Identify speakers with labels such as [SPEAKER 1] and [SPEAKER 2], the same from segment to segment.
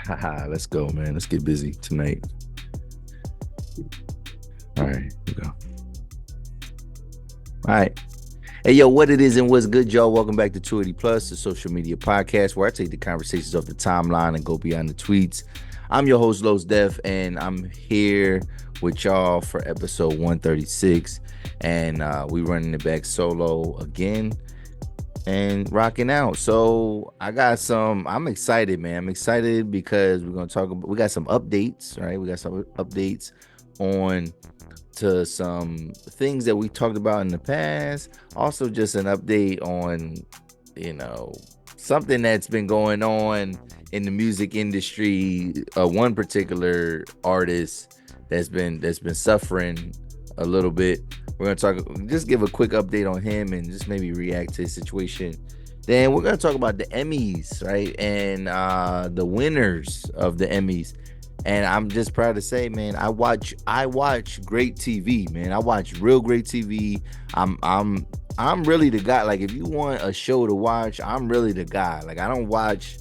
[SPEAKER 1] Haha, let's go, man. Let's get busy tonight. All right, here we go. All right. Hey, yo, what it is and what's good, y'all? Welcome back to 280 Plus, the social media podcast where I take the conversations off the timeline and go beyond the tweets. I'm your host, Los Def, and I'm here with y'all for episode 136. And we running it back solo again and rocking out. So I'm excited, man. I'm excited because we got some updates, right? We got some updates on to some things that we talked about in the past. Also, just an update on, you know, something that's been going on in the music industry. One particular artist that's been suffering a little bit. We're gonna just give a quick update on him and just maybe react to his situation. Then we're gonna talk about the Emmys, right, and the winners of the Emmys. And I'm just proud to say, man, I watch great TV, man. I watch real great TV. I'm really the guy. Like, if you want a show to watch, I'm really the guy. Like, I don't watch.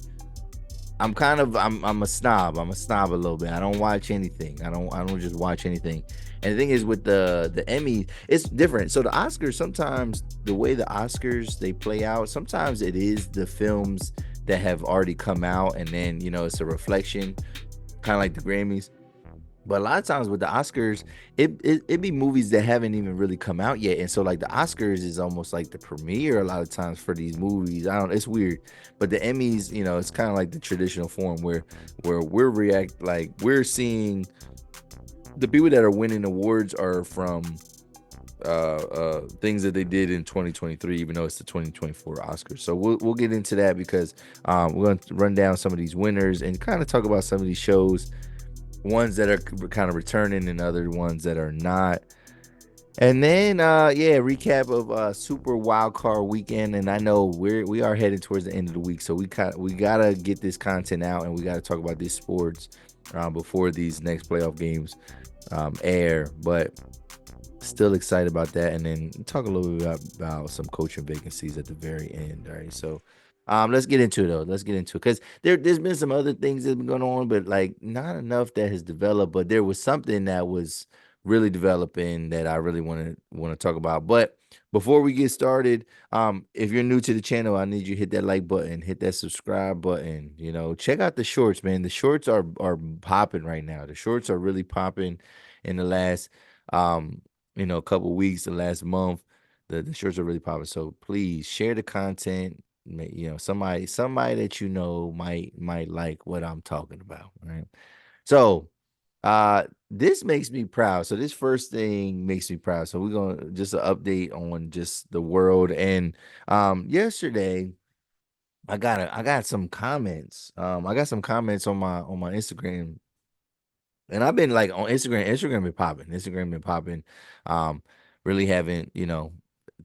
[SPEAKER 1] I'm a snob. I'm a snob a little bit. I don't watch anything. I don't just watch anything. And the thing is, with the Emmy, it's different. So the Oscars, sometimes the way the Oscars they play out, sometimes it is the films that have already come out, and then it's a reflection, kind of like the Grammys. But a lot of times with the Oscars, it be movies that haven't even really come out yet, and so like the Oscars is almost like the premiere a lot of times for these movies. I don't, it's weird, but the Emmys, it's kind of like the traditional form where we're seeing the people that are winning awards are from things that they did in 2023, even though it's the 2024 Oscars. So we'll get into that because we're going to run down some of these winners and kind of talk about some of these shows, ones that are kind of returning and other ones that are not. And then recap of Super Wild Card Weekend. And I know we are headed towards the end of the week, so we gotta get this content out and we gotta talk about these sports before these next playoff games air. But still excited about that, and then talk a little bit about some coaching vacancies at the very end. All right, so let's get into it though. Let's get into it because there's been some other things that's been going on, but like not enough that has developed. But there was something that was really developing that I really want to talk about. But before we get started, if you're new to the channel, I need you to hit that like button, hit that subscribe button. Check out the shorts, man. The shorts are popping right now. The shorts are really popping in the last couple weeks, the last month. The shirts are really popping. So please share the content. Somebody that might like what I'm talking about. Right. So this makes me proud. So this first thing makes me proud. So we're gonna just an update on just the world. And yesterday I got some comments. I got some comments on my Instagram, and I've been like on Instagram. Instagram been popping. Instagram been popping. Really haven't,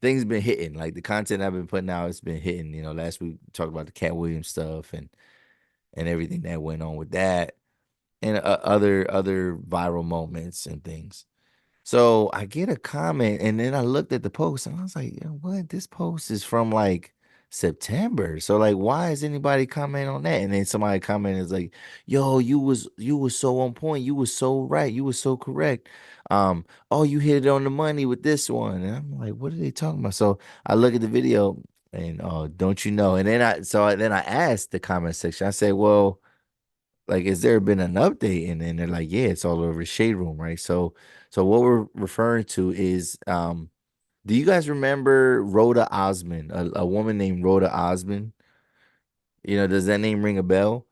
[SPEAKER 1] things been hitting. Like the content I've been putting out, it's been hitting. Last week we talked about the Cat Williams stuff and everything that went on with that, and other viral moments and things. So I get a comment, and then I looked at the post, and I was like, what? This post is from like September. So like, why is anybody commenting on that? And then somebody commented is like, yo, you was so on point. You was so right. You was so correct. Oh, you hit it on the money with this one. And I'm like, what are they talking about? So I look at the video, and oh, don't you know? And then I asked the comment section. I said, well, like, has there been an update? And then they're like, yeah, it's all over the shade room, right? So what we're referring to is, do you guys remember Rhoda Osman, a woman named Rhoda Osman? Does that name ring a bell?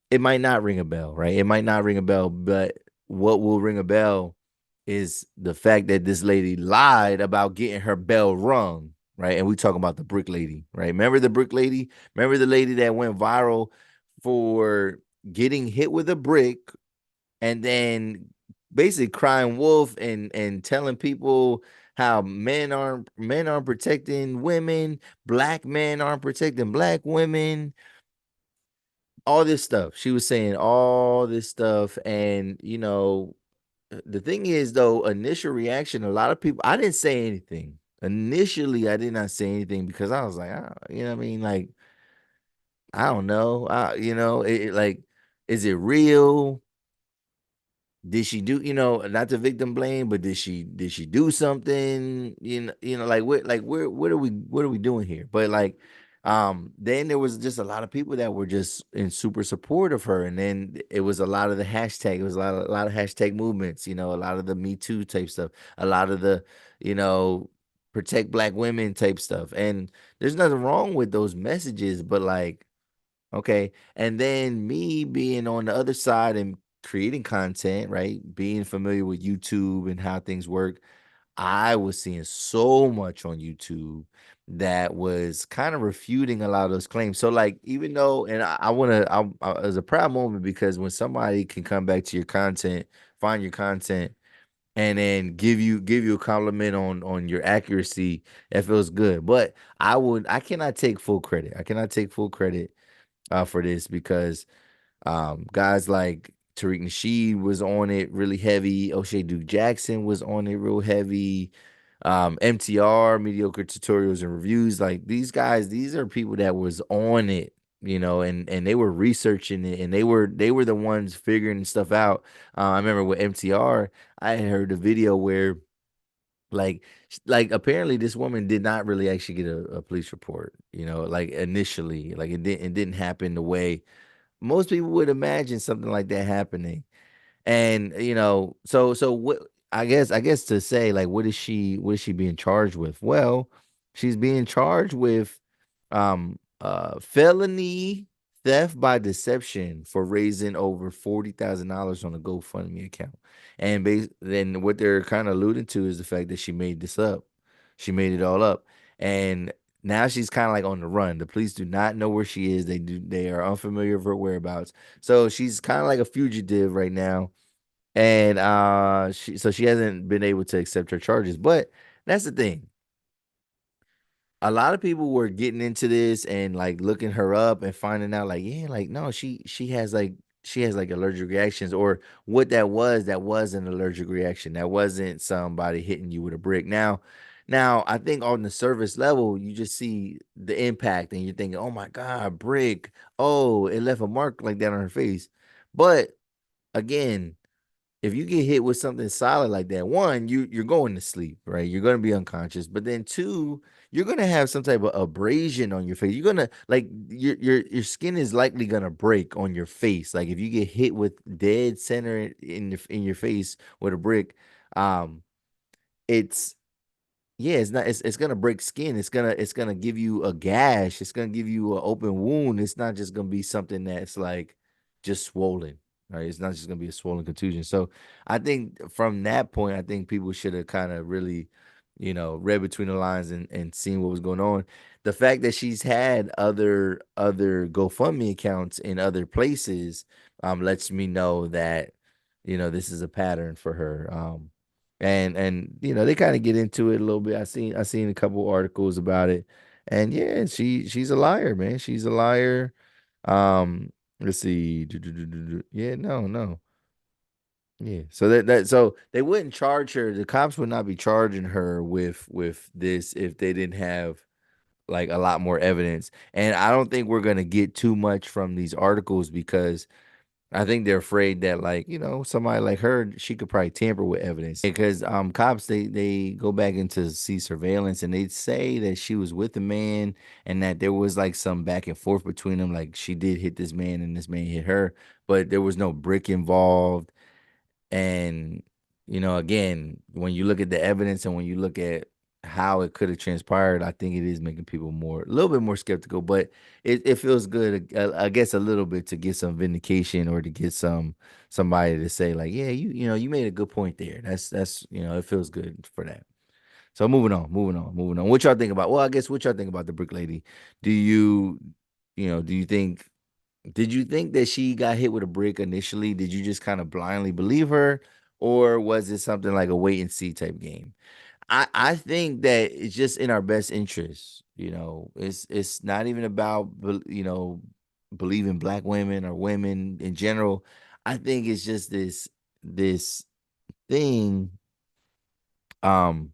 [SPEAKER 1] It might not ring a bell, right? It might not ring a bell, but what will ring a bell is the fact that this lady lied about getting her bell rung, right? And we talking about the brick lady, right? Remember the brick lady? Remember the lady that went viral for getting hit with a brick and then basically crying wolf and telling people how men aren't protecting women, black men aren't protecting black women, all this stuff. She was saying all this stuff, and the thing is though, initial reaction, a lot of people, I didn't say anything. Initially, I did not say anything because I was like, you know what I mean? Like, I don't know. Like Is it real? Did she do, not the victim blame, but did she do something? Like what are we doing here? But like, then there was just a lot of people that were just in super support of her, and then it was a lot of the hashtag, it was a lot of hashtag movements, a lot of the Me Too type stuff, a lot of the, you know, protect black women type stuff, and there's nothing wrong with those messages, but like, okay. And then me being on the other side and creating content, right? Being familiar with YouTube and how things work, I was seeing so much on YouTube that was kind of refuting a lot of those claims. So, like, even though, and I want to, it was a proud moment because when somebody can come back to your content, find your content, and then give you a compliment on your accuracy, that feels good. But I cannot take full credit. I cannot take full credit for this because guys like Tariq Nasheed was on it really heavy. O'Shea Duke Jackson was on it real heavy. MTR, mediocre tutorials and reviews. Like these guys, these are people that was on it, and they were researching it, and they were the ones figuring stuff out. I remember with MTR, I had heard a video where like apparently this woman did not really actually get a police report, like initially, like it didn't happen the way most people would imagine something like that happening. And so what, I guess to say, like, what is she being charged with? Well, she's being charged with felony theft by deception for raising over $40,000 on a GoFundMe account. And then what they're kind of alluding to is the fact that she made this up. She made it all up. And now she's kind of like on the run. The police do not know where she is. They are unfamiliar with her whereabouts. So she's kind of like a fugitive right now, and she hasn't been able to accept her charges. But that's the thing, a lot of people were getting into this and like looking her up and finding out like, yeah, like, no, she has like allergic reactions, or what that was an allergic reaction. That wasn't somebody hitting you with a brick. Now I think on the surface level you just see the impact and you're thinking, oh my god, brick, oh, it left a mark like that on her face. But again, if you get hit with something solid like that, one, you're going to sleep, right? You're going to be unconscious. But then two, you're going to have some type of abrasion on your face. You're going to like your skin is likely going to break on your face. Like if you get hit with dead center in your face with a brick, um it's yeah, it's gonna break skin. It's gonna give you a gash. It's gonna give you an open wound. It's not just gonna be something that's like just swollen, right? It's not just gonna be a swollen contusion. So I think from that point, I think people should have kind of really, read between the lines and seen what was going on. The fact that she's had other GoFundMe accounts in other places lets me know that this is a pattern for her. And they kind of get into it a little bit. I seen a couple articles about it, and yeah, she's a liar, man. She's a liar. Let's see. Yeah, no, no. Yeah. So they wouldn't charge her. The cops would not be charging her with this if they didn't have like a lot more evidence. And I don't think we're gonna get too much from these articles because I think they're afraid that like, somebody like her, she could probably tamper with evidence. Because cops they go back into see surveillance and they say that she was with the man and that there was like some back and forth between them. Like she did hit this man and this man hit her, but there was no brick involved. And, again, when you look at the evidence and when you look at how it could have transpired, I think it is making people a little bit more skeptical, but it feels good, I guess, a little bit to get some vindication or to get somebody to say like, yeah, you made a good point there. That's it feels good for that. So moving on. What y'all think about? Well, I guess what y'all think about the brick lady? Do do you think did you think that she got hit with a brick initially? Did you just kind of blindly believe her, or was it something like a wait and see type game? I think that it's just in our best interest. It's not even about believing black women or women in general. I think it's just this thing. Um,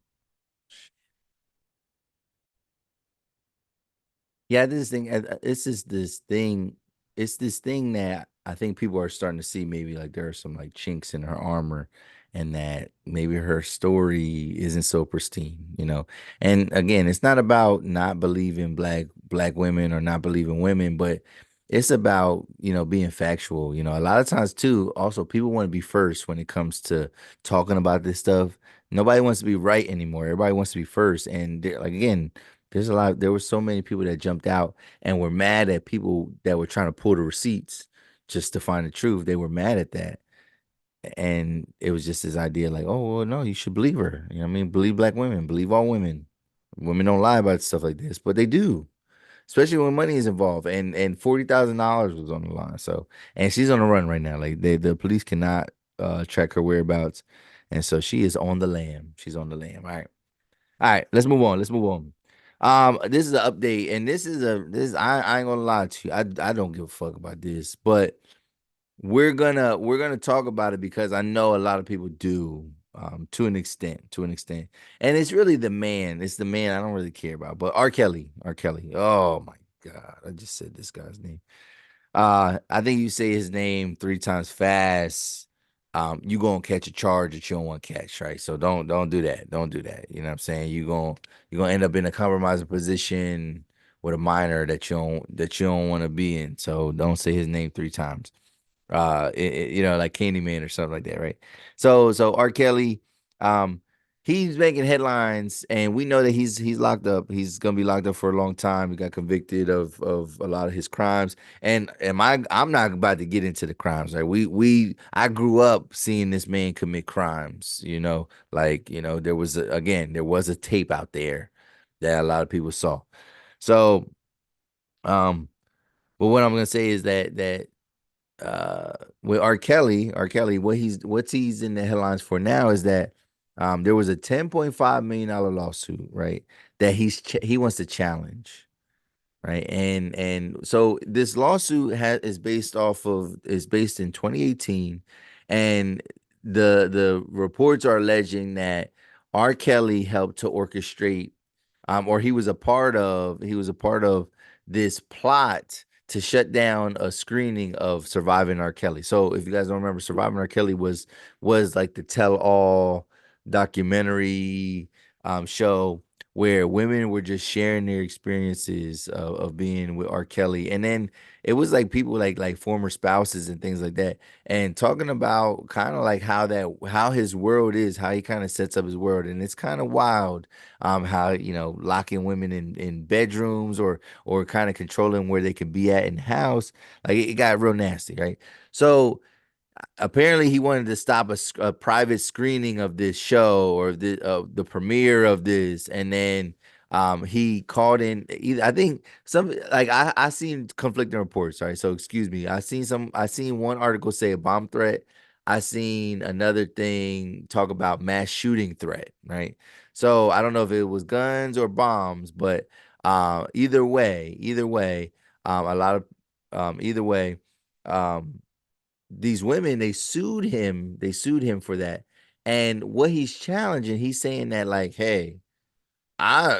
[SPEAKER 1] yeah, this thing. It's just this thing. It's this thing that I think people are starting to see maybe like there are some like chinks in her armor, and that maybe her story isn't so pristine, you know. And again, it's not about not believing black women or not believing women, but it's about, you know, being factual. You know, a lot of times too, also people want to be first when it comes to talking about this stuff. Nobody wants to be right anymore. Everybody wants to be first. And like again, there were so many people that jumped out and were mad at people that were trying to pull the receipts just to find the truth. They were mad at that. And it was just this idea like, oh, well, no, you should believe her. You know what I mean? Believe black women, believe all women. Women don't lie about stuff like this, but they do, especially when money is involved. And $40,000 was on the line. So, and she's on the run right now. Like the police cannot track her whereabouts. And so she is on the lam. She's on the lam. All right. All right, let's move on. Let's move on. This is an update, and I ain't gonna lie to you. I don't give a fuck about this, but we're gonna talk about it because I know a lot of people do, to an extent, and it's really the man. It's the man I don't really care about, but R. Kelly. Oh my God, I just said this guy's name. I think you say his name three times fast. You gonna catch a charge that you don't want to catch, right? So don't do that. Don't do that. You know what I'm saying? You're gonna end up in a compromising position with a minor that you don't want to be in. So don't say his name three times, you know, like Candyman or something like that, right? So R. Kelly, um, he's making headlines, and we know that he's locked up. He's gonna be locked up for a long time. He got convicted of a lot of his crimes, and I'm not about to get into the crimes, right? I grew up seeing this man commit crimes, you know, like you know there was a tape out there that a lot of people saw. So, um, but what I'm gonna say is that with R. Kelly, what's he's in the headlines for now is that there was a $10.5 million lawsuit, right? That he wants to challenge, right? And so this lawsuit is based in 2018, and the reports are alleging that R. Kelly helped to orchestrate, or he was a part of this plot to shut down a screening of Surviving R. Kelly. So if you guys don't remember, Surviving R. Kelly was like the tell-all documentary show where women were just sharing their experiences of being with R. Kelly. And then it was like people like former spouses and things like that, and talking about kind of like how his world is, how he kind of sets up his world. And it's kind of wild, how, you know, locking women in bedrooms, or kind of controlling where they can be at in the house. Like it got real nasty, right? So apparently he wanted to stop a private screening of this show, or the premiere of this, and then he called in either, I think, some, like I seen conflicting reports, right? So excuse me, I seen one article say a bomb threat. I seen another thing talk about mass shooting threat, right? So I don't know if it was guns or bombs, but either way, a lot of either way, um these women, they sued him for that. And what he's challenging, he's saying that like, hey,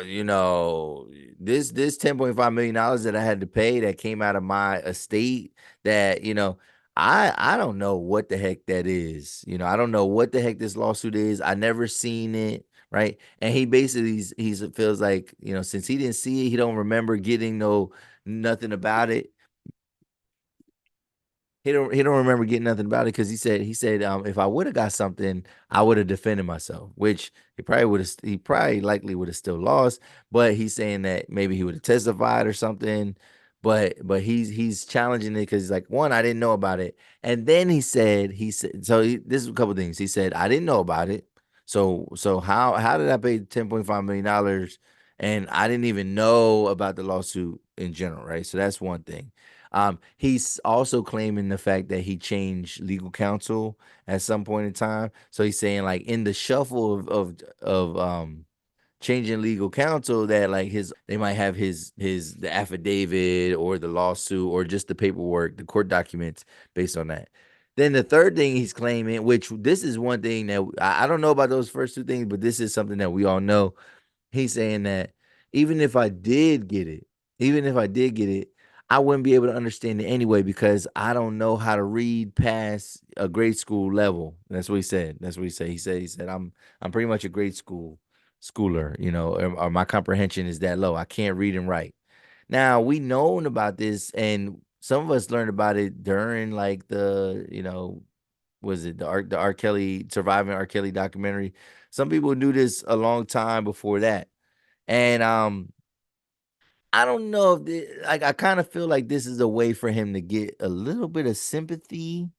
[SPEAKER 1] you know, this $10.5 million that I had to pay, that came out of my estate, that, you know, I don't know what the heck that is. You know, I don't know what the heck this lawsuit is. I never seen it, right? And he basically he's feels like, you know, since he didn't see it, he don't remember getting nothing about it. He don't remember getting nothing about it, because he said if I would have got something, I would have defended myself, which he probably likely would have still lost. But he's saying that maybe he would have testified or something. But he's challenging it because he's like, one, I didn't know about it. And then he said so this is a couple things. He said, I didn't know about it. So how did I pay $10.5 million, and I didn't even know about the lawsuit in general, right? So that's one thing. He's also claiming the fact that he changed legal counsel at some point in time. So he's saying, like, in the shuffle of changing legal counsel, that like they might have the affidavit or the lawsuit or just the paperwork, the court documents based on that. Then the third thing he's claiming, which this is one thing that I don't know about those first two things, but this is something that we all know. He's saying that even if I did get it, even if I did get it, I wouldn't be able to understand it anyway because I don't know how to read past a grade school level. That's what he said. That's what he said. He said I'm pretty much a grade school schooler, or my comprehension is that low. I can't read and write. Now we known about this, and some of us learned about it during like was it the R. Kelly surviving R. Kelly documentary? Some people knew this a long time before that, and I don't know if like I kind of feel like this is a way for him to get a little bit of sympathy.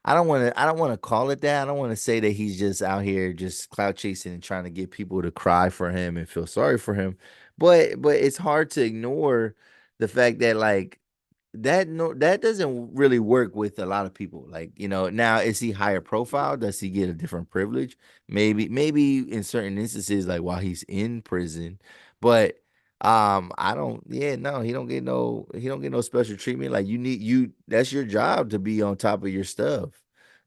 [SPEAKER 1] I don't want to call it that. I don't want to say that he's just out here just clout chasing and trying to get people to cry for him and feel sorry for him. But it's hard to ignore the fact that like that doesn't really work with a lot of people. Like, now is he higher profile? Does he get a different privilege? Maybe in certain instances, like while he's in prison. But I don't yeah, no, he don't get no special treatment. Like that's your job to be on top of your stuff.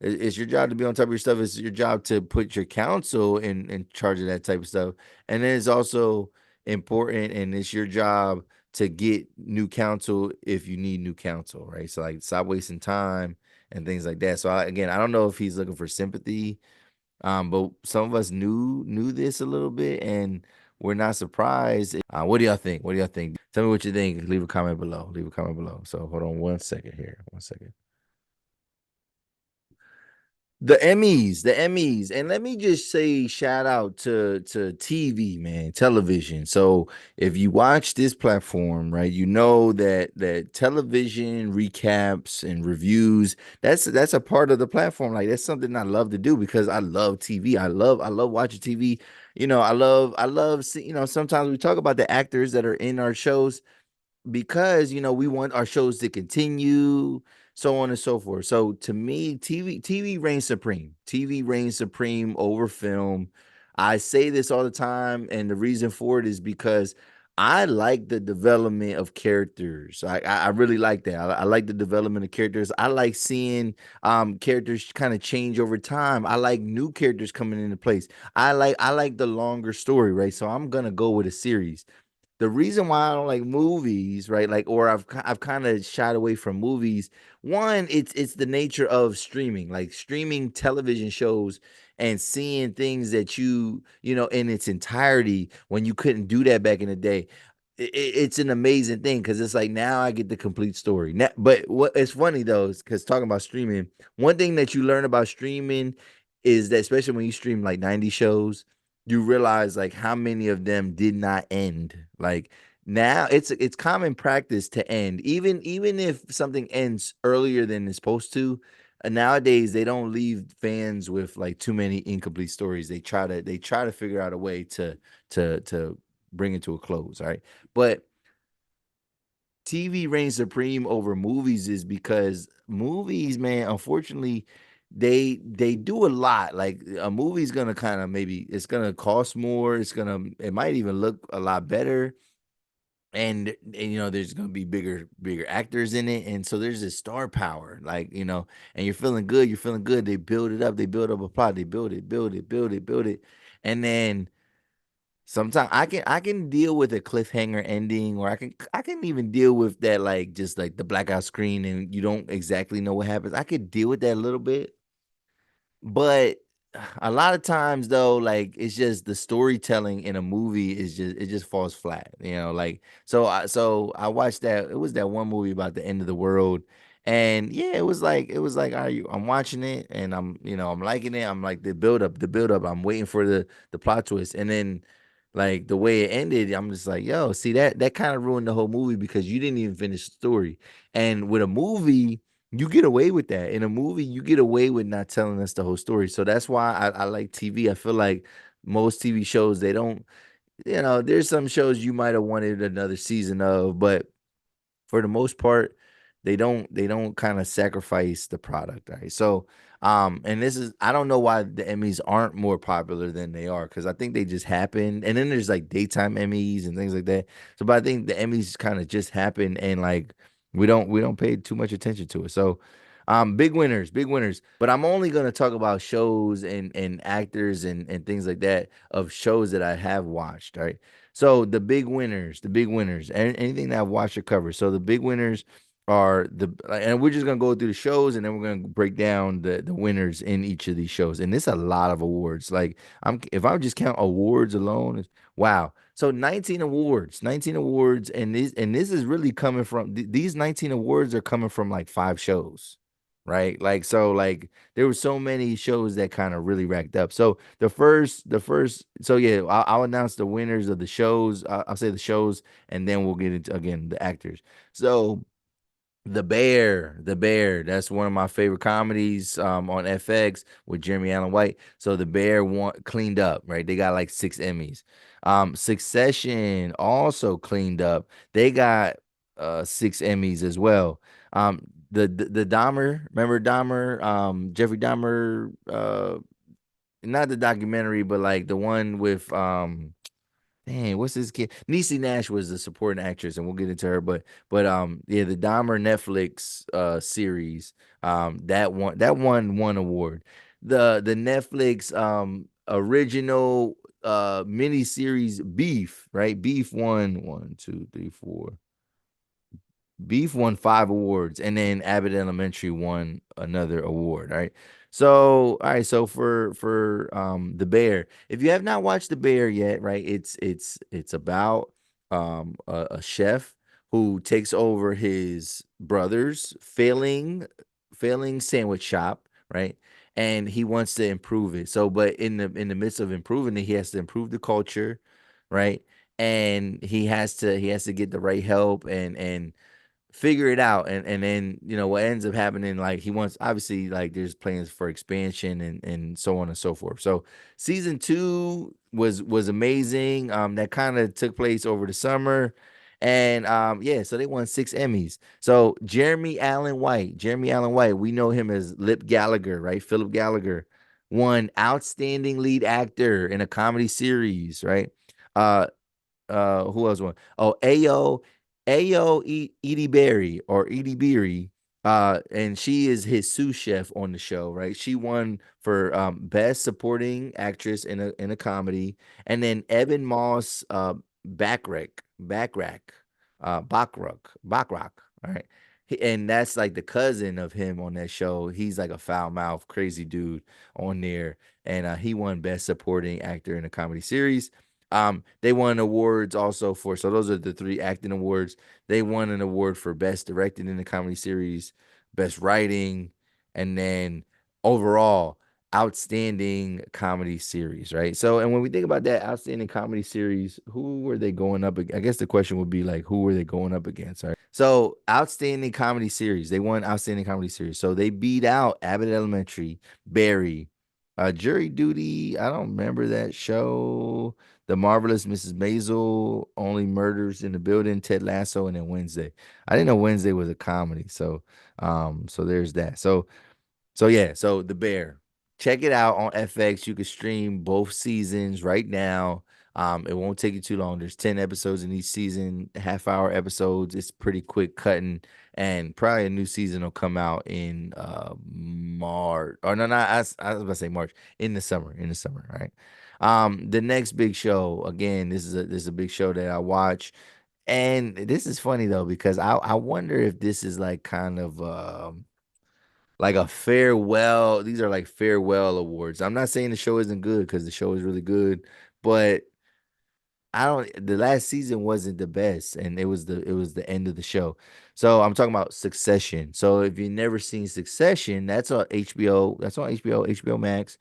[SPEAKER 1] It's your job to be on top of your stuff. It's your job to put your counsel in charge of that type of stuff. And then it's also important, and it's your job to get new counsel if you need new counsel, right? So like stop wasting time and things like that. So again, I don't know if he's looking for sympathy, but some of us knew this a little bit, and we're not surprised. What do y'all think? What do y'all think? Tell me what you think. Leave a comment below. Leave a comment below. So hold on one second here. One second. The Emmys, and let me just say shout out to TV, man, television. So if you watch this platform, right, you know that television recaps and reviews, that's a part of the platform. Like that's something I love to do because I love TV. I love watching TV. I love sometimes we talk about the actors that are in our shows because we want our shows to continue, so on and so forth. So to me, TV reigns supreme. TV reigns supreme over film. I say this all the time, and the reason for it is because I like the development of characters. I really like that. I like the development of characters. I like seeing characters kind of change over time. I like new characters coming into place. I like the longer story, right? So I'm gonna go with a series. The reason why I don't like movies, right? Like, or I've kind of shied away from movies. One, it's the nature of streaming, like streaming television shows and seeing things that in its entirety when you couldn't do that back in the day. It's an amazing thing because it's like now I get the complete story. Now, but what it's funny though is because talking about streaming, one thing that you learn about streaming is that especially when you stream like 90 shows, you realize like how many of them did not end. Like now it's common practice to end even if something ends earlier than it's supposed to. Nowadays they don't leave fans with like too many incomplete stories. They try to figure out a way to bring it to a close, right? But TV reigns supreme over movies is because movies, man, unfortunately, they do a lot. Like a movie's gonna kind of maybe it's gonna cost more. It might even look a lot better. And there's gonna be bigger actors in it. And so there's this star power, like, and you're feeling good. They build it up, they build up a plot, they build it. And then sometimes I can deal with a cliffhanger ending, or I can even deal with that, like just like the blackout screen and you don't exactly know what happens. I could deal with that a little bit, but a lot of times though, like it's just the storytelling in a movie is just it just falls flat, like so I watched that. It was that one movie about the end of the world. And yeah, it was like I'm watching it and I'm liking it. I'm like the build up. I'm waiting for the plot twist. And then like the way it ended, I'm just like, yo, see that kind of ruined the whole movie because you didn't even finish the story. And with a movie, you get away with that. In a movie, you get away with not telling us the whole story. So that's why I like TV. I feel like most TV shows, they don't, there's some shows you might have wanted another season of, but for the most part, they don't kind of sacrifice the product, right? So and this is I don't know why the Emmys aren't more popular than they are, because I think they just happen. And then there's like daytime Emmys and things like that. So but I think the Emmys kind of just happen, and like we don't pay too much attention to it. So big winners, big winners. But I'm only gonna talk about shows and actors and things like that of shows that I have watched, right? So the big winners, anything that I've watched or covered. So the big winners are and we're just gonna go through the shows and then we're gonna break down the winners in each of these shows. And it's a lot of awards. Like if I just count awards alone, wow. So 19 awards, 19 awards, and this is really coming from these 19 awards are coming from like 5 shows, right? Like so, like there were so many shows that kind of really racked up. So so yeah, I'll announce the winners of the shows. I'll say the shows, and then we'll get into again the actors. So the Bear. That's one of my favorite comedies on FX with Jeremy Allen White. So The Bear cleaned up, right? They got like 6 Emmys. Succession also cleaned up. They got 6 Emmys as well. The Dahmer, remember Dahmer? Jeffrey Dahmer, not the documentary, but like the one with dang, what's this kid? Niecy Nash was the supporting actress, and we'll get into her. But yeah, the Dahmer Netflix series, that one award. The Netflix original mini series Beef, right? Beef won 1, 2, 3, 4. Beef won 5 awards, and then Abbott Elementary won another award. Right. So, all right. So for the Bear, if you have not watched the Bear yet, right? It's about a chef who takes over his brother's failing sandwich shop, right? And he wants to improve it. So, but in the midst of improving it, he has to improve the culture, right? And he has to get the right help and figure it out, and then what ends up happening, like he wants, obviously, like there's plans for expansion and so on and so forth. So season 2 was amazing. That kind of took place over the summer, and yeah, so they won 6 Emmys. So Jeremy Allen White, we know him as Lip Gallagher, right? Philip Gallagher won outstanding lead actor in a comedy series, right? uh who else won? Oh, Edie Berry, or Edie Beery. And she is his sous chef on the show, right? She won for best supporting actress in a comedy. And then Evan Moss Backrack, Backrack, all right. And that's like the cousin of him on that show. He's like a foul mouth, crazy dude on there. And he won best supporting actor in a comedy series. They won awards also so those are the 3 acting awards. They won an award for best directed in the comedy series, best writing, and then overall outstanding comedy series, right? So, and when we think about that outstanding comedy series, who were they going up I guess the question would be like, who were they going up against, right? So, outstanding comedy series, they won outstanding comedy series. So they beat out Abbott Elementary, Barry, Jury Duty. I don't remember that show. The Marvelous Mrs. Maisel, Only Murders in the Building, Ted Lasso, and then Wednesday. I didn't know Wednesday was a comedy, so there's that. So yeah, so The Bear. Check it out on FX. You can stream both seasons right now. It won't take you too long. There's 10 episodes in each season, half-hour episodes. It's pretty quick cutting, and probably a new season will come out in March. Or no, I was about to say March, in the summer. In the summer, right? The next big show, again, this is a big show that I watch. And this is funny though, because I wonder if this is like kind of like a farewell. These are like farewell awards. I'm not saying the show isn't good, because the show is really good, but I don't. The last season wasn't the best, and it was the end of the show. So I'm talking about Succession. So if you've never seen Succession, that's on HBO. That's on HBO Max,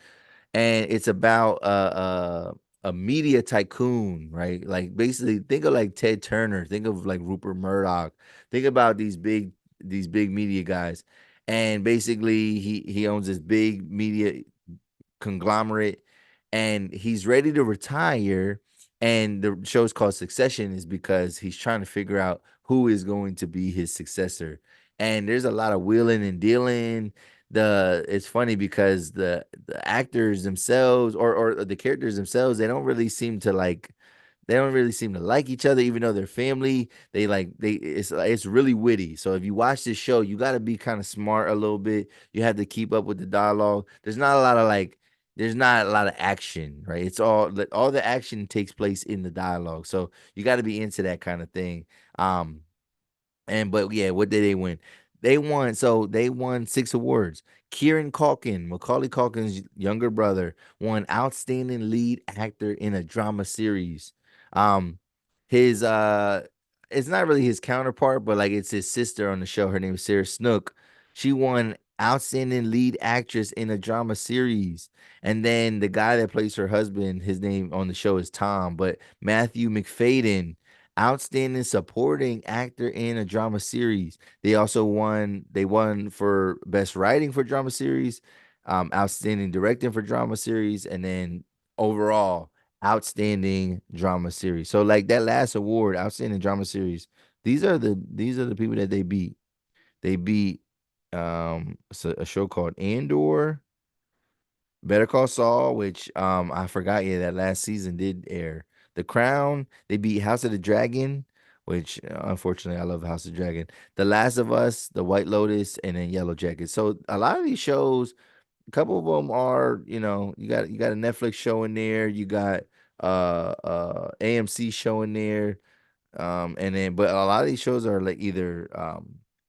[SPEAKER 1] and it's about a media tycoon, right? Like basically, think of like Ted Turner, think of like Rupert Murdoch, think about these big media guys, and basically he owns this big media conglomerate, and he's ready to retire. And the show's called Succession is because he's trying to figure out who is going to be his successor. And there's a lot of wheeling and dealing. It's funny because the actors themselves, or the characters themselves, they don't really seem to like each other, even though they're family. It's really witty. So if you watch this show, you got to be kind of smart a little bit. You have to keep up with the dialogue. There's not a lot of like there's not a lot of action, right? It's all the action takes place in the dialogue. So you got to be into that kind of thing. Um, and but yeah, what did they win? They won 6 awards. Kieran Culkin, Macaulay Culkin's younger brother, won outstanding lead actor in a drama series. Um his it's not really his counterpart, but like it's his sister on the show. Her name is Sarah Snook. She won outstanding lead actress in a drama series. And then the guy that plays her husband, his name on the show is Tom, but Matthew McFadden, outstanding supporting actor in a drama series. They won for best writing for drama series, outstanding directing for drama series, and then overall outstanding drama series. So like that last award, outstanding drama series, these are the people that they beat. They beat a show called Andor, Better Call Saul, which I forgot, yeah, that last season did air. The Crown, they beat House of the Dragon, which unfortunately I love House of the Dragon. The Last of Us, The White Lotus, and then Yellow Jackets. So a lot of these shows, a couple of them are, you got a Netflix show in there, you got AMC show in there, and then but a lot of these shows are like either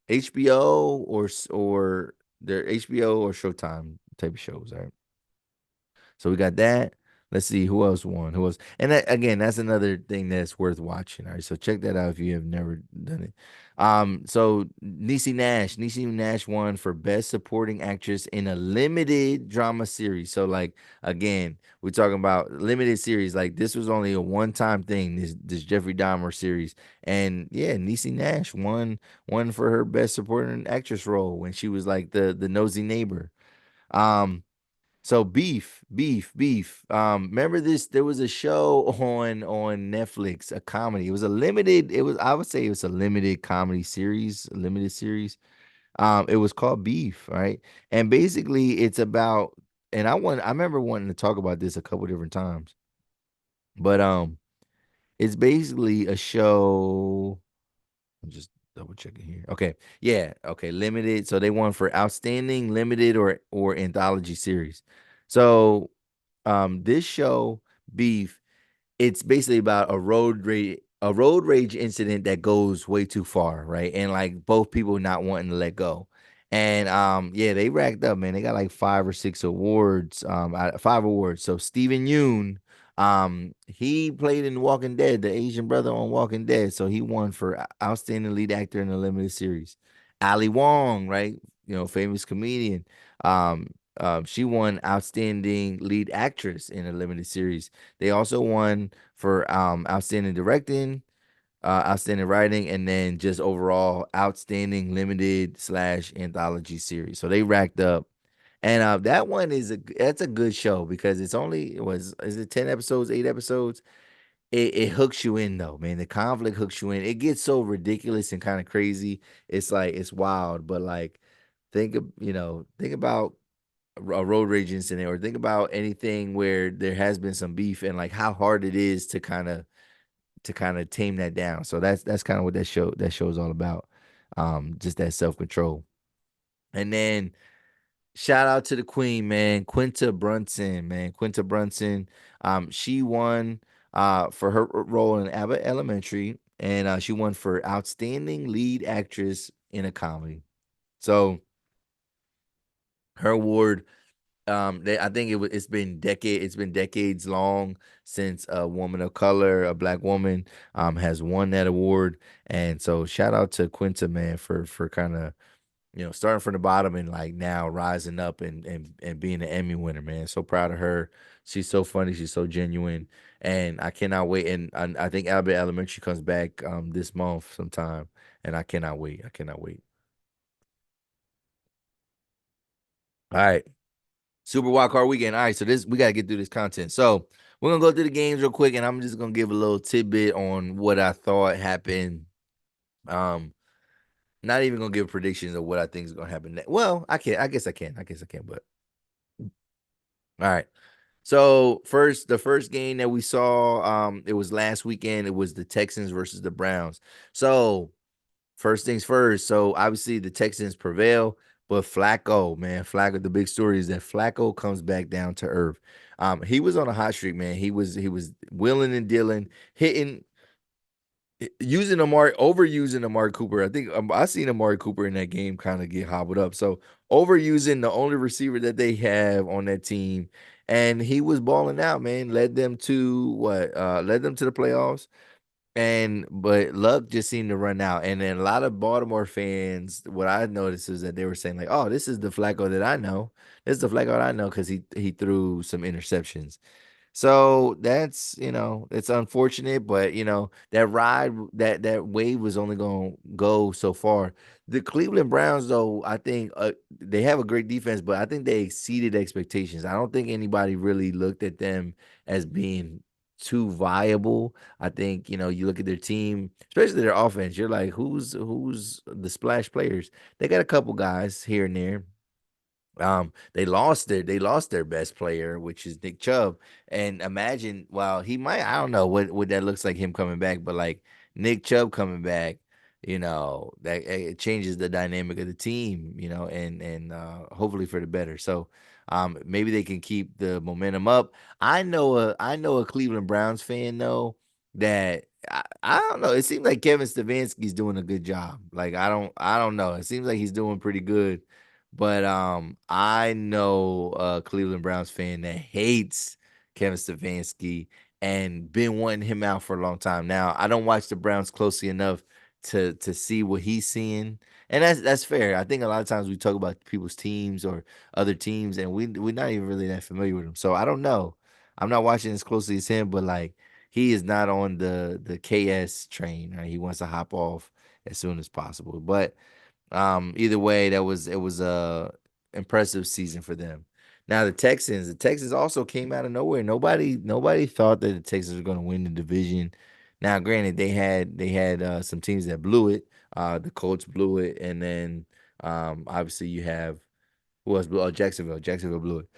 [SPEAKER 1] HBO or they're HBO or Showtime type of shows, right? So we got that. Let's see who else won. Who else? And that, again, that's another thing that's worth watching. All right, so check that out if you have never done it. So Niecy Nash won for Best Supporting Actress in a limited drama series. So like again, we're talking about limited series. Like this was only a one-time thing. This Jeffrey Dahmer series, and yeah, Niecy Nash won for her Best Supporting Actress role when she was like the nosy neighbor. Um, so beef. Remember this? There was a show on Netflix, a comedy. It was a limited. It was I would say it was a limited comedy series, a limited series. It was called Beef, right? And basically, it's about. And I remember wanting to talk about this a couple different times, but it's basically a show. I'm just double checking here. Okay, yeah, okay, limited. So they won for outstanding limited or anthology series. So this show Beef, it's basically about a road rage incident that goes way too far, right? And like both people not wanting to let go. And yeah, they racked up, man. They got like 5 or 6 awards, 5 awards. So Steven Yeun, he played in Walking Dead, the Asian brother on Walking Dead. So he won for outstanding lead actor in a limited series. Ali Wong, right? Famous comedian. She won outstanding lead actress in a limited series. They also won for outstanding directing, outstanding writing, and then just overall outstanding limited slash anthology series. So they racked up. And that one that's a good show because it was is it 10 episodes, 8 episodes? It hooks you in though, man. The conflict hooks you in. It gets so ridiculous and kind of crazy. It's like it's wild, but like think about a road rage incident or think about anything where there has been some beef and like how hard it is to kind of tame that down. So that's kind of what that show is all about. Just that self-control. And then shout out to the queen, man, Quinta Brunson, man. Quinta Brunson. She won for her role in Abbott Elementary, and she won for outstanding lead actress in a comedy. So her award, I think it's been decades long since a woman of color, a black woman, has won that award. And so shout out to Quinta, man, for kind of starting from the bottom and like now rising up and being an Emmy winner, man. So proud of her. She's so funny, she's so genuine, and I cannot wait. And I think Abbott Elementary comes back this month sometime, and I cannot wait. I cannot wait. All right. Super Wild Card Weekend. All right, so this we gotta get through this content. So we're gonna go through the games real quick, and I'm just gonna give a little tidbit on what I thought happened. Um, Not even gonna give predictions of what I think is gonna happen next. Well, I can. I guess I can. I guess I can. But all right. So the first game that we saw, it was last weekend. It was the Texans versus the Browns. So first things first. So obviously the Texans prevail, But Flacco, man, Flacco. The big story is that Flacco comes back down to earth. He was on a hot streak, man. He was willing and dealing, hitting, using overusing Amari Cooper. I think I seen Amari Cooper in that game kind of get hobbled up. So overusing the only receiver that they have on that team, and he was balling out, man. Led them to what? Led them to the playoffs. And but luck just seemed to run out. And then a lot of Baltimore fans, what I noticed is that they were saying like, "Oh, this is the Flacco that I know. This is the Flacco that I know because he threw some interceptions." So that's, it's unfortunate, but that that wave was only going to go so far. The Cleveland Browns, though, I think they have a great defense, but I think they exceeded expectations. I don't think anybody really looked at them as being too viable. I think, you look at their team, especially their offense, you're like, who's the splash players? They got a couple guys here and there. They lost their best player, which is Nick Chubb. And imagine, well, he might, I don't know what that looks like him coming back, but like Nick Chubb coming back, that it changes the dynamic of the team, and hopefully for the better. So maybe they can keep the momentum up. I know a Cleveland Browns fan though that I don't know. It seems like Kevin Stefanski's doing a good job. Like I don't know. It seems like he's doing pretty good, but I know a Cleveland Browns fan that hates Kevin Stefanski and been wanting him out for a long time. Now, I don't watch the Browns closely enough to see what he's seeing. And that's fair. I think a lot of times we talk about people's teams or other teams, and we're not even really that familiar with them. So I don't know. I'm not watching as closely as him, but like he is not on the KS train. Right? He wants to hop off as soon as possible. But either way, it was a impressive season for them. Now the Texans also came out of nowhere. Nobody thought that the Texans were going to win the division. Now, granted, they had some teams that blew it. The Colts blew it, and then obviously you have who else blew? Oh, Jacksonville. Jacksonville blew it.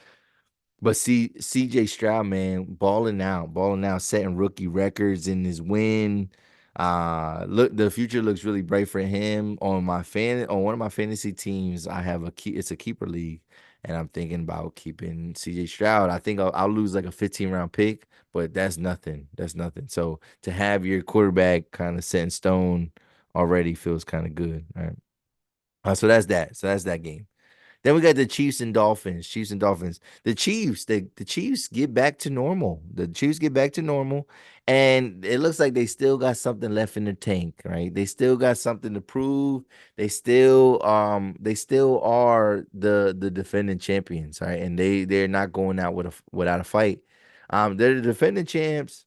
[SPEAKER 1] But see, CJ Stroud, man, balling out, setting rookie records in his win. Look, the future looks really bright for him. On one of my fantasy teams, I have it's a keeper league, and I'm thinking about keeping CJ Stroud. I think I'll lose like a 15 round pick, but that's nothing. That's nothing. So to have your quarterback kind of set in stone already feels kind of good. All right. So that's that. So that's that game. Then we got the Chiefs and Dolphins. Chiefs and Dolphins. The Chiefs get back to normal. The Chiefs get back to normal. And it looks like they still got something left in the tank, right? They still got something to prove. They still are the defending champions, right? And they're not going out without a fight. They're the defending champs.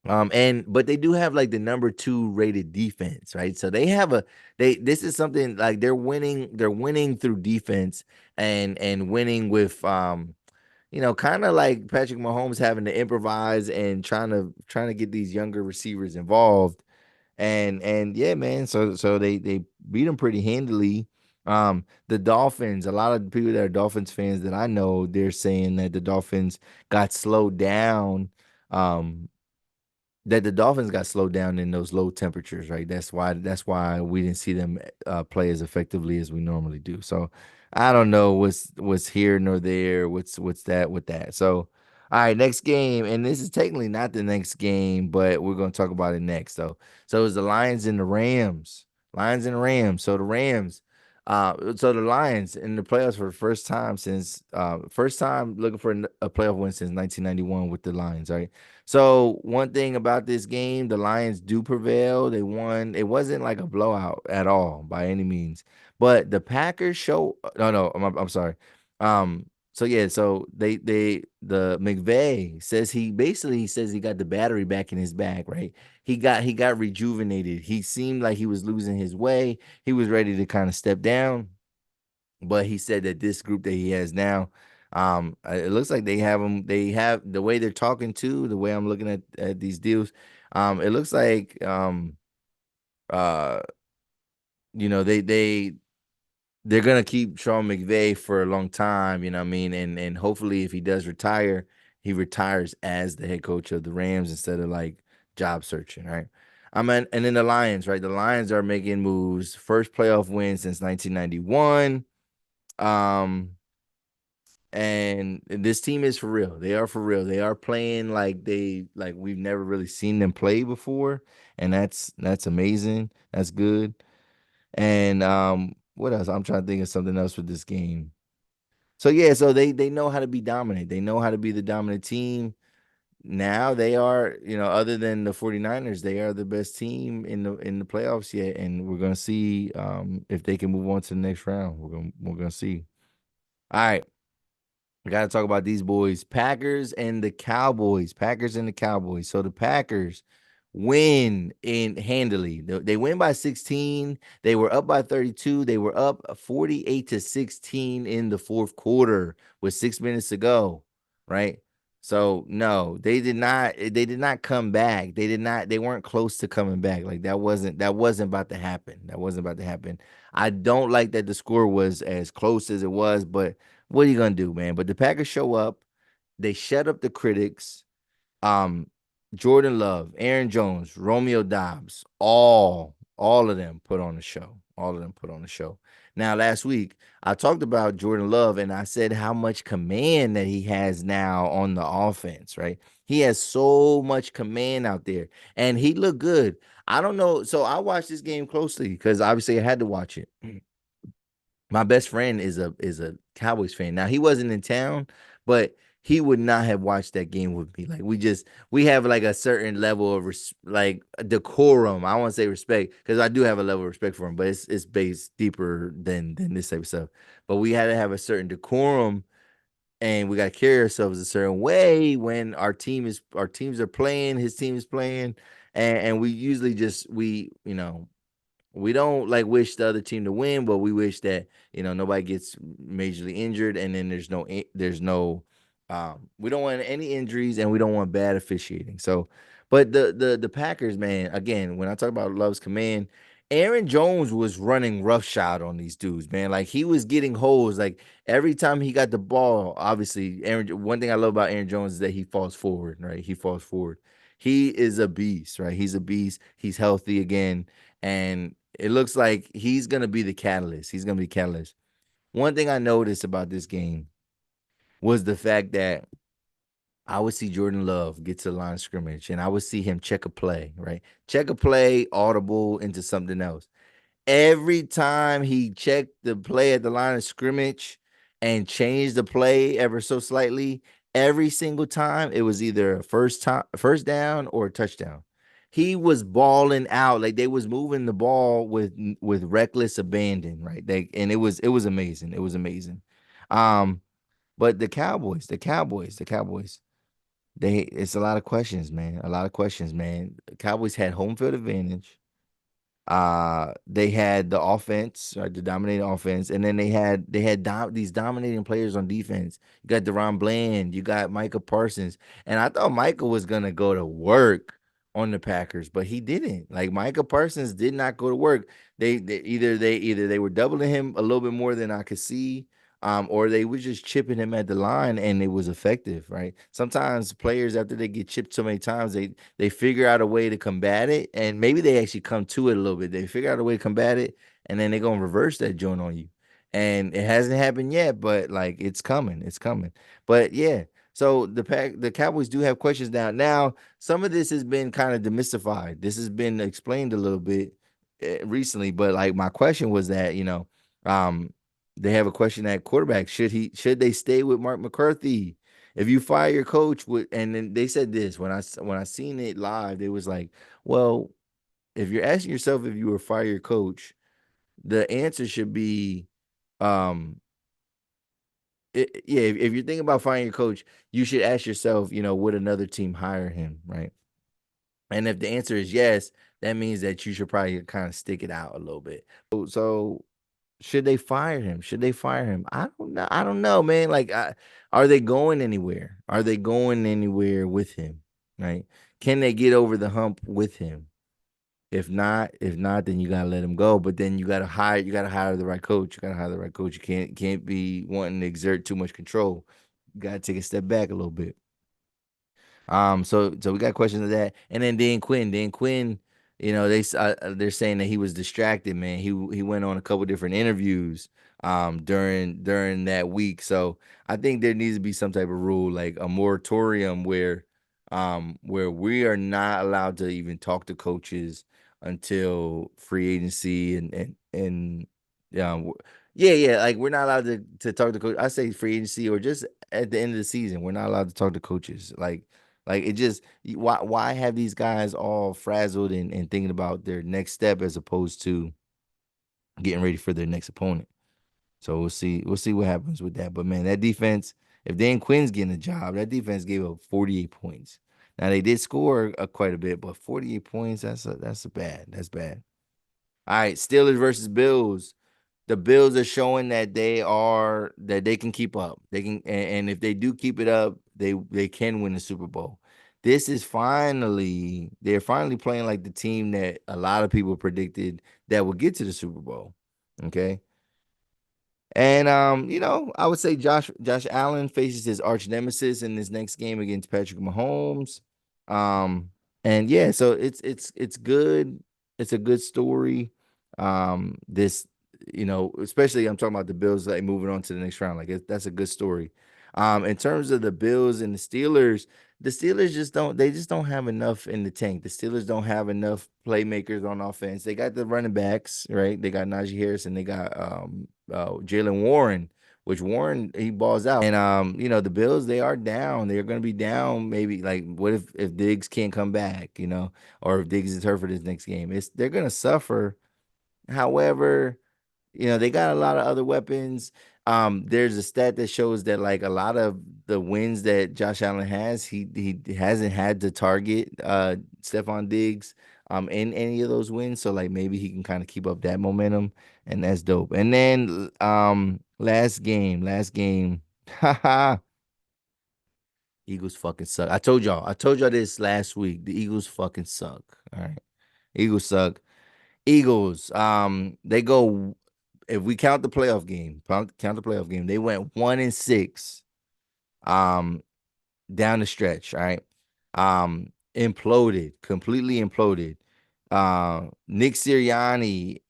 [SPEAKER 1] And but they do have like the number two rated defense, right? So this is something like they're winning through defense and winning with kind of like Patrick Mahomes having to improvise and trying to get these younger receivers involved. And yeah, man, so they beat them pretty handily. The Dolphins, a lot of the people that are Dolphins fans that I know, they're saying that the Dolphins got slowed down. That the Dolphins got slowed down in those low temperatures, right? That's why we didn't see them play as effectively as we normally do. So I don't know what's here nor there. What's that with that? So all right, next game, and this is technically not the next game, but we're gonna talk about it next. So it's the Lions and the Rams. Lions and the Rams. So the Lions in the playoffs for the first time looking for a playoff win since 1991 with the Lions, right? So one thing about this game, the Lions do prevail. They won. It wasn't like a blowout at all by any means. But the Packers show no, no, I'm sorry. So yeah, so the McVay says he says he got the battery back in his bag, right? He got rejuvenated. He seemed like he was losing his way. He was ready to kind of step down, but he said that this group that he has now, it looks like they have the way they're talking to, the way I'm looking at these deals, it looks like uh they're gonna keep Sean McVay for a long time, you know what I mean? And hopefully if he does retire, he retires as the head coach of the Rams instead of like job searching, right? And then the Lions, right? The Lions are making moves. First playoff win since 1991. Um, and this team is for real. They are for real. They are playing like we've never really seen them play before, and that's amazing. That's good. And what else? I'm trying to think of something else with this game. So yeah, so they know how to be dominant. They know how to be the dominant team. Now they are, other than the 49ers, they are the best team in the playoffs yet, and we're gonna see if they can move on to the next round. We're gonna see. All right, we got to talk about these boys, Packers and the Cowboys. Packers and the Cowboys. So the Packers win in handily. They win by 16. They were up by 32. They were up 48-16 in the fourth quarter with 6 minutes to go. Right. So no, they did not. They did not come back. They did not. They weren't close to coming back. Like that wasn't about to happen. That wasn't about to happen. I don't like that the score was as close as it was, but what are you gonna do, man? But the Packers show up. They shut up the critics. Um, Jordan Love, Aaron Jones, Romeo Dobbs, all of them put on the show. All of them put on the show. Now, last week I talked about Jordan Love, and I said how much command that he has now on the offense. Right, he has so much command out there, and he looked good. I don't know. So I watched this game closely because obviously I had to watch it. My best friend is a Cowboys fan. Now he wasn't in town, but he would not have watched that game with me. Like we have like a certain level of like decorum. I want to say respect because I do have a level of respect for him, but it's based deeper than this type of stuff. But we had to have a certain decorum, and we got to carry ourselves a certain way when our teams are playing, his team is playing, and we usually just we don't like wish the other team to win, but we wish that nobody gets majorly injured, and then we don't want any injuries, and we don't want bad officiating. So, but the Packers, man, again, when I talk about Love's command, Aaron Jones was running roughshod on these dudes, man. Like he was getting holes. Like every time he got the ball, obviously, Aaron. One thing I love about Aaron Jones is that he falls forward, right? He falls forward. He is a beast, right? He's a beast. He's healthy again, and it looks like he's gonna be the catalyst. He's gonna be the catalyst. One thing I noticed about this game was the fact that I would see Jordan Love get to the line of scrimmage, and I would see him check a play, right? Check a play, audible into something else. Every time he checked the play at the line of scrimmage and changed the play ever so slightly, every single time it was either a first down or a touchdown. He was balling out like they was moving the ball with reckless abandon, right? And it was amazing. It was amazing. Um, but the Cowboys, it's a lot of questions, man. A lot of questions, man. The Cowboys had home field advantage. They had the offense, right, the dominating offense, and then they had these dominating players on defense. You got Deron Bland, you got Micah Parsons, and I thought Micah was gonna go to work on the Packers, but he didn't. Like Micah Parsons did not go to work. They were doubling him a little bit more than I could see, or they were just chipping him at the line, and it was effective, right? Sometimes players after they get chipped so many times, they figure out a way to combat it, and maybe they actually come to it a little bit. They figure out a way to combat it, and then they're gonna reverse that joint on you. And it hasn't happened yet, but like it's coming, it's coming. But yeah, so the Cowboys do have questions now. Now, some of this has been kind of demystified. This has been explained a little bit recently, but like my question was that um, they have a question at quarterback. Should they stay with Mark McCarthy? If you fire your coach with, and then they said this when I seen it live, they was like, well, if you're asking yourself if you were fire your coach, the answer should be, um, yeah, if you're thinking about firing your coach, you should ask yourself, would another team hire him, right? And if the answer is yes, that means that you should probably kind of stick it out a little bit. So should they fire him? Should they fire him? I don't know. I don't know, man. Like, are they going anywhere? Are they going anywhere with him? Right? Can they get over the hump with him? If not, then you gotta let him go. But then you gotta hire the right coach. You gotta hire the right coach. You can't be wanting to exert too much control. You gotta take a step back a little bit. So we got questions of that, and then Dan Quinn. Dan Quinn. they're saying that he was distracted, man. He went on a couple different interviews during that week. So I think there needs to be some type of rule, like a moratorium where we are not allowed to even talk to coaches until free agency and um yeah, like we're not allowed to talk to coach. I say free agency or just at the end of the season, we're not allowed to talk to coaches. Like it just why have these guys all frazzled and thinking about their next step as opposed to getting ready for their next opponent. So we'll see what happens with that. But man, that defense, if Dan Quinn's getting a job, that defense gave up 48 points. Now they did score quite a bit, but 48 points, that's bad. That's bad. All right, Steelers versus Bills. The Bills are showing that they can keep up. They can, and if they do keep it up, they can win the Super Bowl. They're finally playing like the team that a lot of people predicted that would get to the Super Bowl. Okay. And I would say Josh Allen faces his arch nemesis in this next game against Patrick Mahomes. Um, and yeah, so it's good. It's a good story. This, especially I'm talking about the Bills like moving on to the next round. Like that's a good story. In terms of the Bills and the Steelers just don't have enough in the tank. The Steelers don't have enough playmakers on offense. They got the running backs, right? They got Najee Harris and they got Jalen Warren, which Warren he balls out. And the Bills they are down. They're going to be down. Maybe like what if Diggs can't come back, or if Diggs is hurt for this next game? They're going to suffer. However, they got a lot of other weapons. There's a stat that shows that like a lot of the wins that Josh Allen has, he hasn't had to target Stephon Diggs in any of those wins. So like maybe he can kind of keep up that momentum, and that's dope. And then last game, haha, Eagles fucking suck. I told y'all this last week. The Eagles fucking suck. All right. Eagles suck. Eagles, they go if we count the playoff game, count the playoff game, they went 1-6 um down the stretch, all right? Imploded, completely imploded. Nick Sirianni,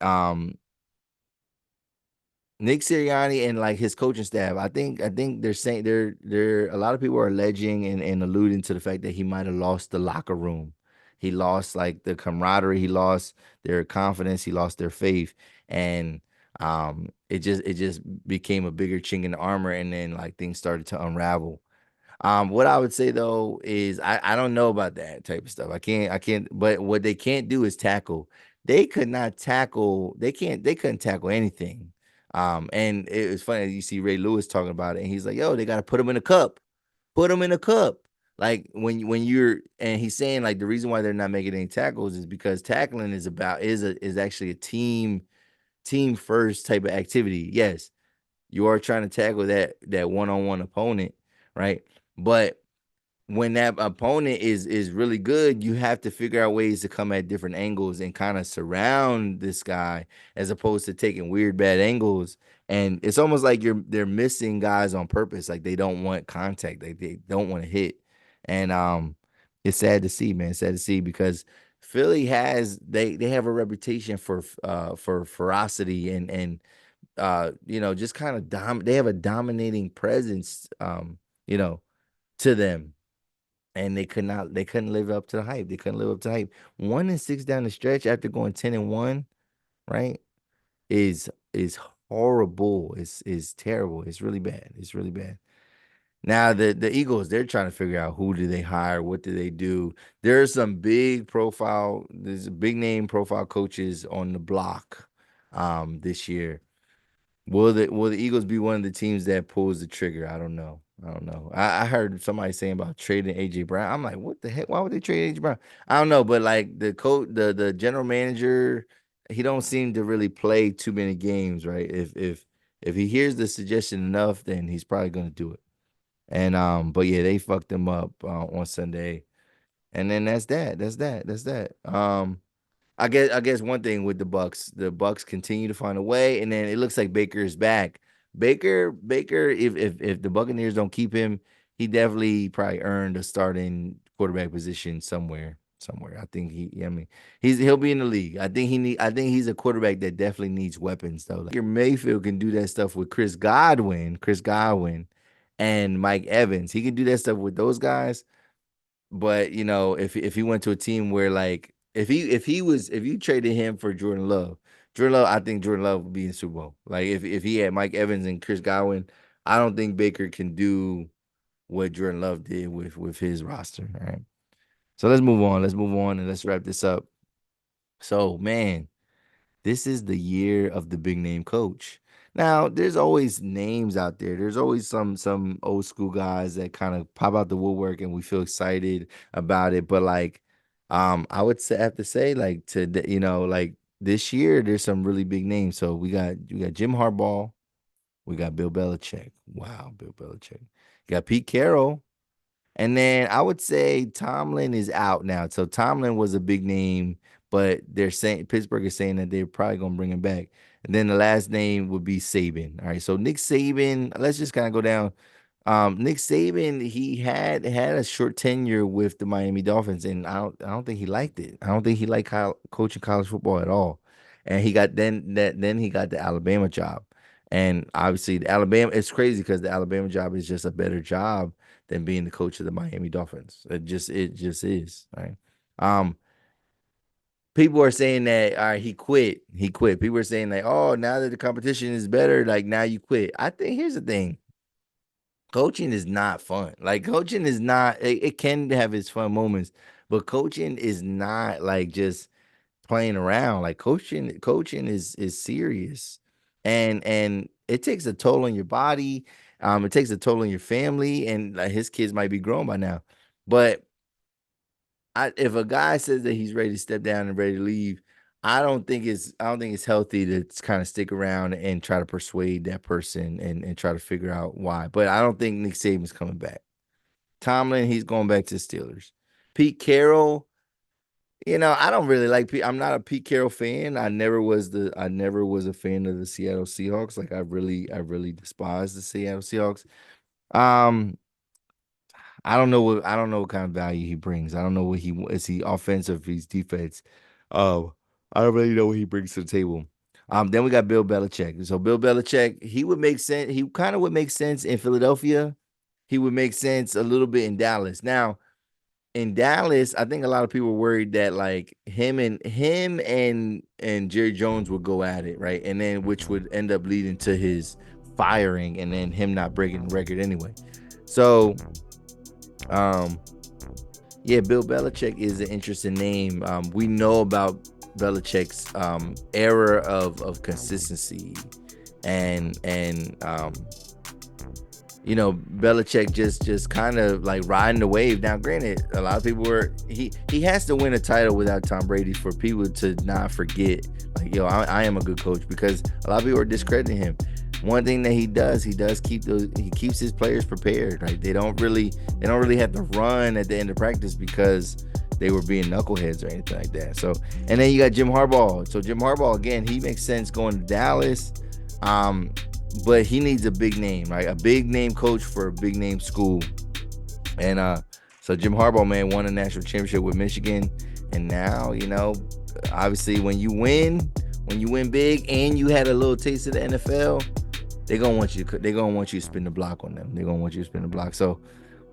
[SPEAKER 1] and like his coaching staff, I think they're saying they're a lot of people are alleging and alluding to the fact that he might have lost the locker room. He lost like the camaraderie, he lost their confidence, he lost their faith, and it just became a bigger chink in the armor, and then like things started to unravel. What I would say though is I don't know about that type of stuff. I can't. But what they can't do is tackle. They could not tackle. They couldn't tackle anything. And it was funny you see Ray Lewis talking about it, and he's like, "Yo, they got to put him in a cup. Put him in a cup." Like when you're and he's saying like the reason why they're not making any tackles is because tackling is actually a team first type of activity. Yes, you are trying to tackle that one-on-one opponent, right? But when that opponent is really good, you have to figure out ways to come at different angles and kind of surround this guy as opposed to taking weird bad angles. And it's almost like they're missing guys on purpose, like they don't want contact, like they don't want to hit. And it's sad to see, man. It's sad to see because Philly they have a reputation for ferocity and just kind of they have a dominating presence you know to them, and they couldn't live up to the hype. They couldn't live up to the hype. 1-6 down the stretch after going 10-1, right? Is horrible. Is terrible. It's really bad. It's really bad. Now the Eagles, they're trying to figure out who do they hire, what do they do. There's a big name profile coaches on the block this year. Will the Eagles be one of the teams that pulls the trigger? I don't know. I don't know. I heard somebody saying about trading AJ Brown. I'm like, what the heck? Why would they trade AJ Brown? I don't know, but like the coach, the general manager, he don't seem to really play too many games, right? If he hears the suggestion enough, then he's probably gonna do it. And but yeah, they fucked him up on Sunday, and then that's that. That's that. That's that. I guess one thing with the Bucks continue to find a way, and then it looks like Baker is back. Baker, if the Buccaneers don't keep him, he definitely probably earned a starting quarterback position somewhere. somewhere. I think he'll be in the league. I think he's a quarterback that definitely needs weapons though. Like, your Mayfield can do that stuff with Chris Godwin, and Mike Evans. He can do that stuff with those guys. But if he went to a team where, like, if you traded him for Jordan Love, I think Jordan Love would be in the Super Bowl. Like, if he had Mike Evans and Chris Godwin, I don't think Baker can do what Jordan Love did with his roster. All right. So let's move on. Let's move on and let's wrap this up. So, man, this is the year of the big name coach. Now, there's always names out there. There's always some old school guys that kind of pop out the woodwork and we feel excited about it. But, like, I would have to say, like, like, this year there's some really big names. So we got Jim Harbaugh, we got Bill Belichick. Wow, Bill Belichick. You got Pete Carroll. And then I would say Tomlin is out now. So Tomlin was a big name, but they're saying Pittsburgh is saying that they're probably gonna bring him back. And then the last name would be Saban. All right. So Nick Saban, let's just kind of go down. Nick Saban, he had a short tenure with the Miami Dolphins, and I don't think he liked it. I don't think he liked coaching college football at all. And then he got the Alabama job. And obviously the Alabama, it's crazy because the Alabama job is just a better job than being the coach of the Miami Dolphins. It just is, right? Um, People are saying that, all right, he quit. He quit. People are saying, like, oh, now that the competition is better, like, now you quit. I think here's the thing. Coaching is not fun. Like, coaching is not, it can have its fun moments, but coaching is not like just playing around. Like, coaching is serious. And it takes a toll on your body. It takes a toll on your family, and like, his kids might be grown by now. But if a guy says that he's ready to step down and ready to leave, I don't think it's healthy to kind of stick around and try to persuade that person and try to figure out why. But I don't think Nick Saban's coming back. Tomlin, he's going back to the Steelers. Pete Carroll, I don't really like Pete. I'm not a Pete Carroll fan. I never was a fan of the Seattle Seahawks. Like, I really despise the Seattle Seahawks. Um, I don't know what kind of value he brings. I don't know what is he offensive, he's defense. I don't really know what he brings to the table. Then we got Bill Belichick. So Bill Belichick, he would make sense. He kind of would make sense in Philadelphia. He would make sense a little bit in Dallas. Now, in Dallas, I think a lot of people were worried that, like, him and Jerry Jones would go at it, right? And then which would end up leading to his firing and then him not breaking the record anyway. So, yeah, Bill Belichick is an interesting name. We know about Belichick's era of consistency, and Belichick just kind of like riding the wave. Now, granted, a lot of people he has to win a title without Tom Brady for people to not forget, like, I am a good coach, because a lot of people are discrediting him. One thing that he keeps his players prepared, right? They don't really have to run at the end of practice because they were being knuckleheads or anything like that. So, and then you got Jim Harbaugh. So Jim Harbaugh, again, he makes sense going to Dallas. But he needs a big name, right? A big name coach for a big name school. And so Jim Harbaugh, man, won a national championship with Michigan. And now, obviously when you win big and you had a little taste of the NFL, they're gonna want you to spin the block on them. They're gonna want you to spin the block. So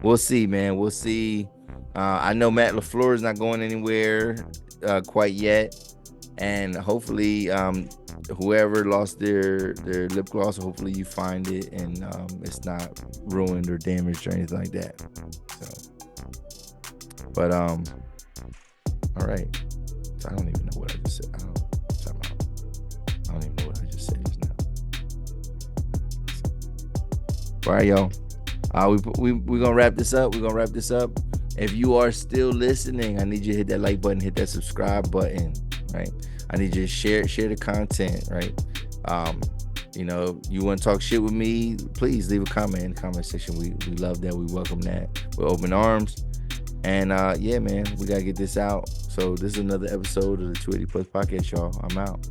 [SPEAKER 1] we'll see, man. We'll see. I know Matt LaFleur is not going anywhere quite yet. And hopefully, whoever lost their lip gloss, hopefully you find it and it's not ruined or damaged or anything like that. So, but all right. So I don't even know what I just said. I don't even know what I just said just now. All right, y'all. We're gonna wrap this up. If you are still listening, I need you to hit that like button, hit that subscribe button, right? I need you to share the content, right? You want to talk shit with me, please leave a comment in the comment section. We love that. We welcome that with open arms. And yeah, man, we gotta get this out. So this is another episode of the 280 Plus Podcast, y'all. I'm out.